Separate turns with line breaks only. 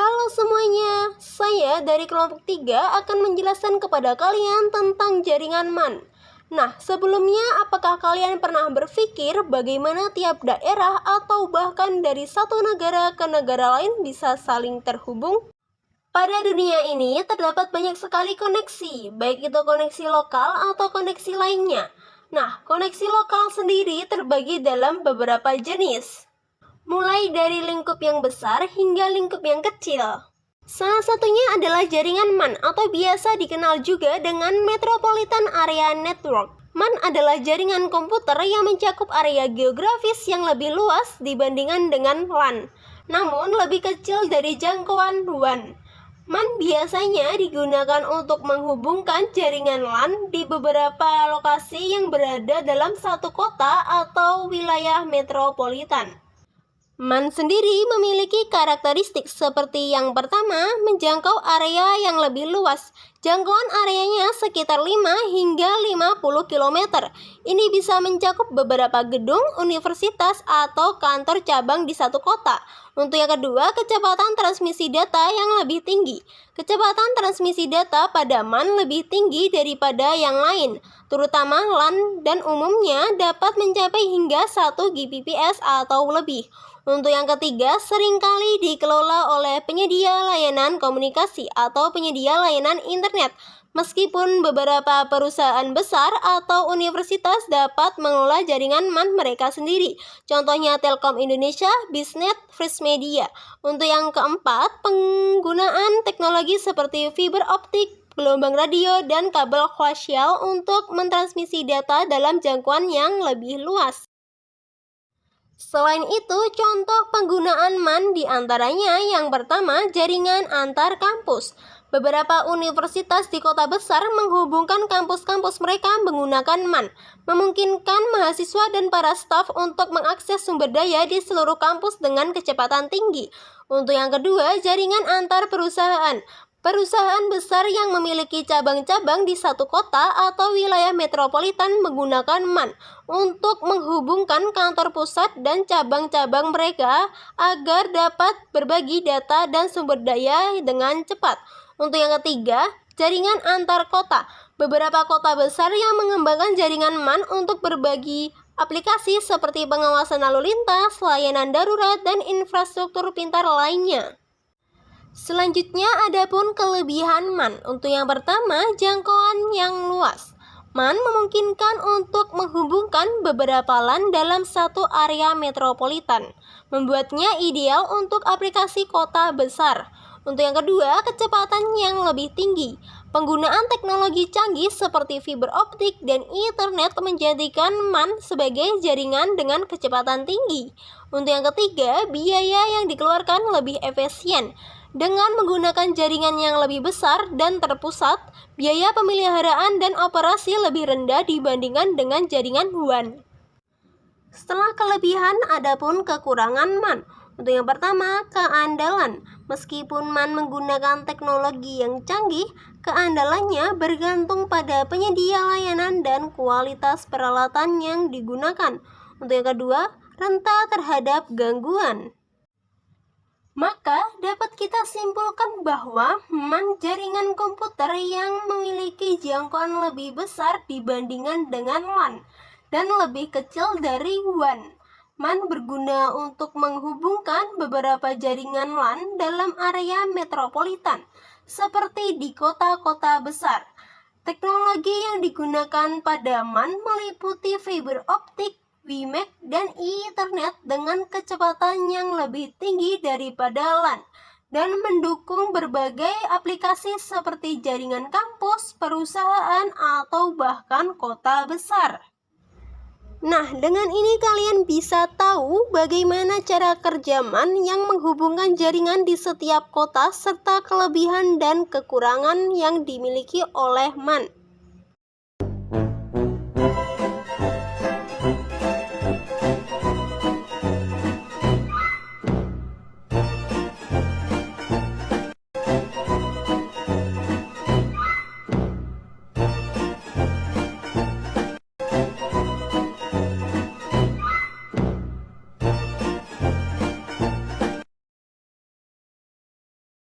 Halo semuanya, saya dari kelompok 3 akan menjelaskan kepada kalian tentang jaringan MAN. Nah, sebelumnya apakah kalian pernah berpikir bagaimana tiap daerah atau bahkan dari satu negara ke negara lain bisa saling terhubung? Pada dunia ini terdapat banyak sekali koneksi, baik itu koneksi lokal atau koneksi lainnya. Nah, koneksi lokal sendiri terbagi dalam beberapa jenis, mulai dari lingkup yang besar hingga lingkup yang kecil. Salah satunya adalah jaringan MAN atau biasa dikenal juga dengan Metropolitan Area Network. MAN adalah jaringan komputer yang mencakup area geografis yang lebih luas dibandingkan dengan LAN, namun lebih kecil dari jangkauan WAN. MAN biasanya digunakan untuk menghubungkan jaringan LAN di beberapa lokasi yang berada dalam satu kota atau wilayah metropolitan. MAN sendiri memiliki karakteristik seperti yang pertama, menjangkau area yang lebih luas. Jangkauan areanya sekitar 5 hingga 50 km. Ini bisa mencakup beberapa gedung, universitas, atau kantor cabang di satu kota. Untuk yang kedua, kecepatan transmisi data yang lebih tinggi. Kecepatan transmisi data pada MAN lebih tinggi daripada yang lain, terutama LAN, dan umumnya dapat mencapai hingga 1 Gbps atau lebih. Untuk yang ketiga, seringkali dikelola oleh penyedia layanan komunikasi atau penyedia layanan internet. Meskipun beberapa perusahaan besar atau universitas dapat mengelola jaringan MAN mereka sendiri. Contohnya Telkom Indonesia, Bisnet, First Media. Untuk yang keempat, penggunaan teknologi seperti fiber optik, gelombang radio, dan kabel koaksial untuk mentransmisi data dalam jangkauan yang lebih luas. Selain itu, contoh penggunaan MAN diantaranya yang pertama, jaringan antar kampus. Beberapa universitas di kota besar menghubungkan kampus-kampus mereka menggunakan MAN, memungkinkan mahasiswa dan para staf untuk mengakses sumber daya di seluruh kampus dengan kecepatan tinggi. Untuk yang kedua, jaringan antar perusahaan. Perusahaan besar yang memiliki cabang-cabang di satu kota atau wilayah metropolitan menggunakan MAN untuk menghubungkan kantor pusat dan cabang-cabang mereka agar dapat berbagi data dan sumber daya dengan cepat. Untuk yang ketiga, jaringan antar kota. Beberapa kota besar yang mengembangkan jaringan MAN untuk berbagi aplikasi seperti pengawasan lalu lintas, layanan darurat, dan infrastruktur pintar lainnya. Selanjutnya, adapun kelebihan MAN. Untuk yang pertama, jangkauan yang luas. MAN memungkinkan untuk menghubungkan beberapa LAN dalam satu area metropolitan, membuatnya ideal untuk aplikasi kota besar. Untuk yang kedua, kecepatan yang lebih tinggi. Penggunaan teknologi canggih seperti fiber optik dan Ethernet menjadikan MAN sebagai jaringan dengan kecepatan tinggi. Untuk yang ketiga, biaya yang dikeluarkan lebih efisien. Dengan menggunakan jaringan yang lebih besar dan terpusat, biaya pemeliharaan dan operasi lebih rendah dibandingkan dengan jaringan WAN. Setelah kelebihan, adapun kekurangan MAN. Untuk yang pertama, keandalan. Meskipun MAN menggunakan teknologi yang canggih, keandalannya bergantung pada penyedia layanan dan kualitas peralatan yang digunakan. Untuk yang kedua, rentan terhadap gangguan. Maka dapat kita simpulkan bahwa MAN jaringan komputer yang memiliki jangkauan lebih besar dibandingkan dengan LAN dan lebih kecil dari WAN. MAN berguna untuk menghubungkan beberapa jaringan LAN dalam area metropolitan, seperti di kota-kota besar. Teknologi yang digunakan pada MAN meliputi fiber optik, WiMAX, dan Ethernet dengan kecepatan yang lebih tinggi daripada LAN dan mendukung berbagai aplikasi seperti jaringan kampus, perusahaan, atau bahkan kota besar. Nah, dengan ini kalian bisa tahu bagaimana cara kerja MAN yang menghubungkan jaringan di setiap kota serta kelebihan dan kekurangan yang dimiliki oleh MAN.